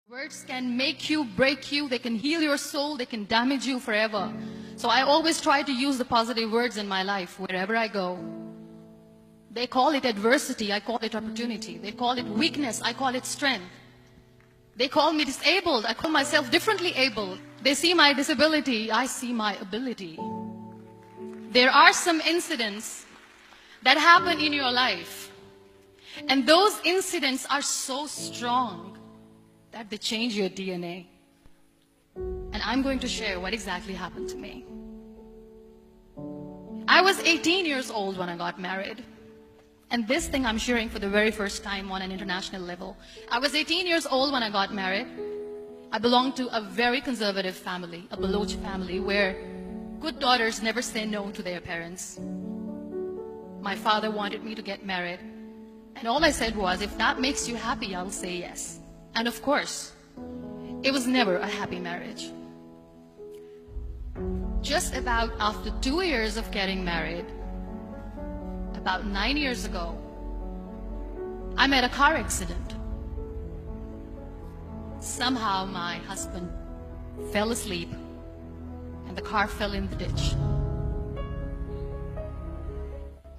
Words can make you, break you, they can heal your soul, they can damage you forever. So I always try to use the positive words in my life wherever I go. They call it adversity, I call it opportunity. They call it weakness, I call it strength. They call me disabled, I call myself differently abled. They see my disability, I see my ability. There are some incidents that happen in your life, and those incidents are so strong that they change your DNA. And I'm going to share what exactly happened to me. I was 18 years old when I got married. And this thing I'm sharing for the very first time on an international level. I was 18 years old when I got married. I belonged to a very conservative family, a Baloch family, where good daughters never say no to their parents. My father wanted me to get married. And all I said was, if that makes you happy, I'll say yes. And of course, it was never a happy marriage. Just about after 2 years of getting married, about 9 years ago, I met a car accident. Somehow my husband fell asleep and the car fell in the ditch.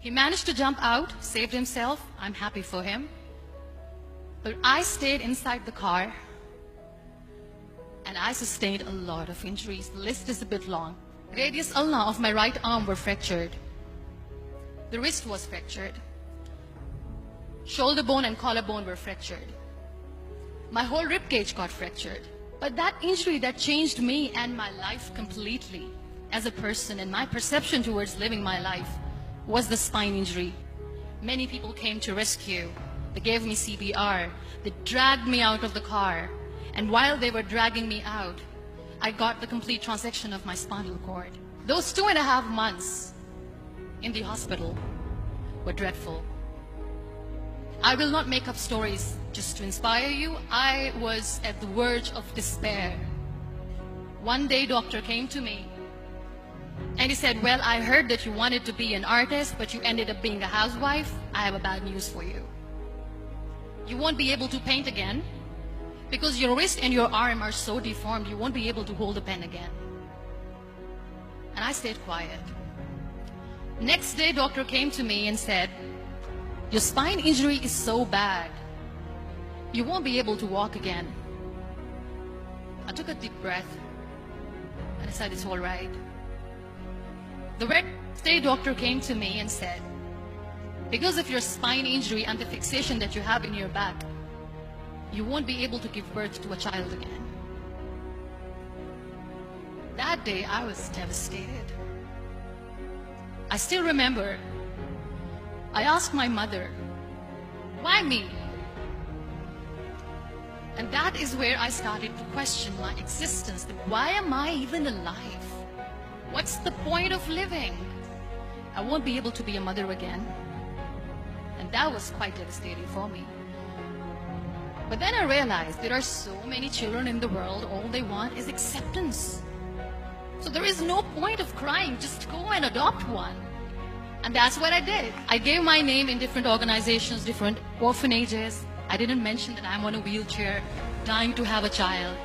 He managed to jump out, saved himself. I'm happy for him. But I stayed inside the car and I sustained a lot of injuries. The list is a bit long. Radius ulna of my right arm were fractured. The wrist was fractured. Shoulder bone and collarbone were fractured. My whole rib cage got fractured. But that injury that changed me and my life completely as a person and my perception towards living my life was the spine injury. Many people came to rescue. They gave me CPR. They dragged me out of the car. And while they were dragging me out, I got the complete transection of my spinal cord. Those 2.5 months in the hospital were dreadful. I will not make up stories just to inspire you. I was at the verge of despair. One day, doctor came to me and he said, well, I heard that you wanted to be an artist, but you ended up being a housewife. I have a bad news for you. You won't be able to paint again because your wrist and your arm are so deformed, you won't be able to hold a pen again. And I stayed quiet. Next day, doctor came to me and said, your spine injury is so bad, you won't be able to walk again. I took a deep breath and I said, it's all right. The next day, doctor came to me and said, because of your spine injury and the fixation that you have in your back, you won't be able to give birth to a child again. That day, I was devastated. I still remember, I asked my mother, why me? And that is where I started to question my existence. Why am I even alive? What's the point of living? I won't be able to be a mother again. And that was quite devastating for me. But then I realized there are so many children in the world, all they want is acceptance. So there is no point of crying, just go and adopt one. And that's what I did. I gave my name in different organizations, different orphanages. I didn't mention that I'm on a wheelchair, dying to have a child.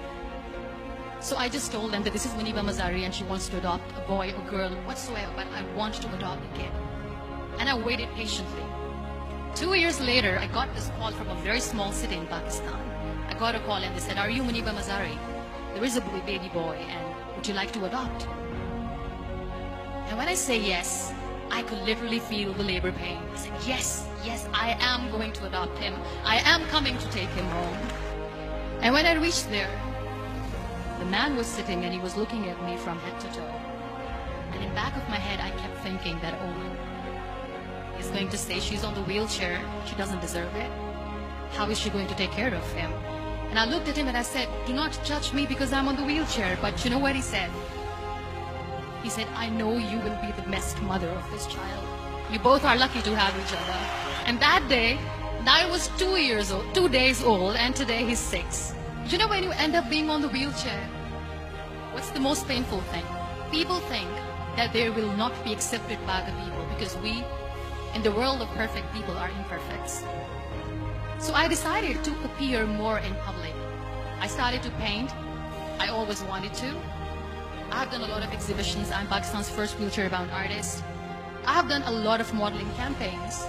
So I just told them that this is Muniba Mazari and she wants to adopt a boy or girl whatsoever, but I want to adopt a kid. And I waited patiently. 2 years later, I got this call from a very small city in Pakistan. I got a call and they said, are you Muniba Mazari? There is a baby boy and would you like to adopt? And when I say yes, I could literally feel the labor pain. I said, yes, yes, I am going to adopt him. I am coming to take him home. And when I reached there, the man was sitting and he was looking at me from head to toe. And in the back of my head, I kept thinking that, oh, he's going to say she's on the wheelchair. She doesn't deserve it. How is she going to take care of him? And I looked at him and I said, do not judge me because I'm on the wheelchair. But you know what he said? He said, I know you will be the best mother of this child. You both are lucky to have each other. And that day, I was 2 years old, 2 days old, and today he's 6. You know when you end up being on the wheelchair, what's the most painful thing? People think that they will not be accepted by the people because we, in the world of perfect people, are imperfects. So I decided to appear more in public. I started to paint, I always wanted to. I have done a lot of exhibitions. I'm Pakistan's first wheelchair-bound artist. I have done a lot of modeling campaigns.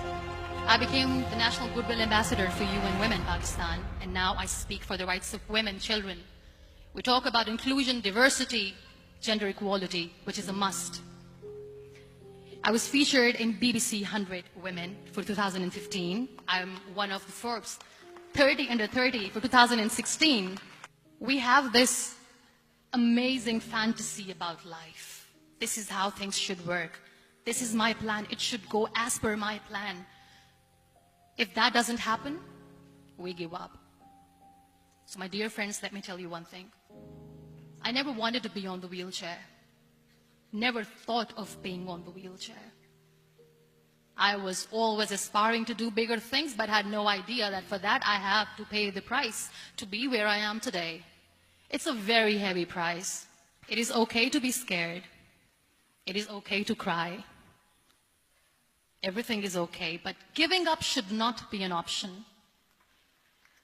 I became the National Goodwill Ambassador for UN Women Pakistan, and now I speak for the rights of women, children. We talk about inclusion, diversity, gender equality, which is a must. I was featured in BBC 100 Women for 2015. I'm one of the Forbes 30 under 30 for 2016. We have this amazing fantasy about life. This is how things should work. This is my plan. It should go as per my plan. If that doesn't happen, we give up. So my dear friends, let me tell you one thing. I never wanted to be on the wheelchair. Never thought of being on the wheelchair. I was always aspiring to do bigger things, but had no idea that for that I have to pay the price to be where I am today. It's a very heavy price. It is okay to be scared. It is okay to cry. Everything is okay, but giving up should not be an option.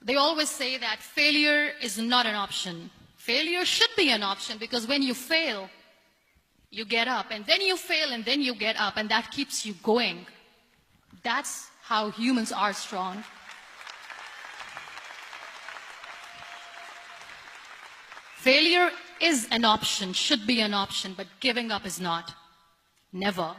They always say that failure is not an option. Failure should be an option, because when you fail, you get up, and then you fail, and then you get up, and that keeps you going. That's how humans are strong. Failure is an option, should be an option, but giving up is not. Never.